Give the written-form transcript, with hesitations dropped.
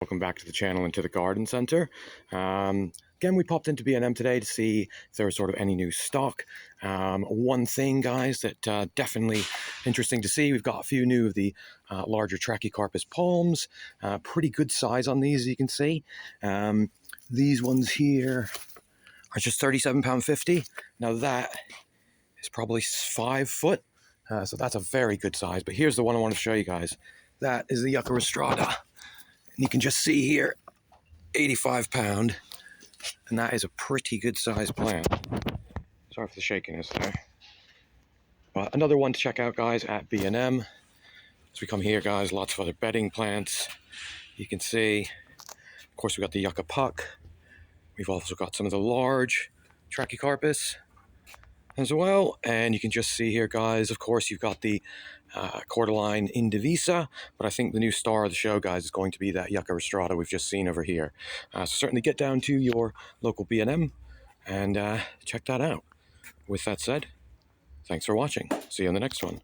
Welcome back to the channel and to the garden center. Again, we popped into B&M today to see if there was sort of any new stock. One thing, guys, that definitely interesting to see, we've got a few new of the larger Trachycarpus palms. Pretty good size on these, as you can see. These ones here are just £37.50. Now that is probably 5 foot, so that's a very good size. But here's the one I want to show you guys. That is the YUCCA rostrata. You can just see here, 85 pound, and that is a pretty good sized plant. Sorry for the shakiness there. But another one to check out, guys, at B&M. As we come here, guys, lots of other bedding plants. You can see, of course, we've got the YUCCA puck. We've also got some of the large Trachycarpus as well. And you can just see here, guys, of course, you've got the cordyline Indivisa, but I think the new star of the show, guys, is going to be that YUCCA rostrata we've just seen over here. So certainly get down to your local B&M and check that out. With that said, thanks for watching. See you on the next one.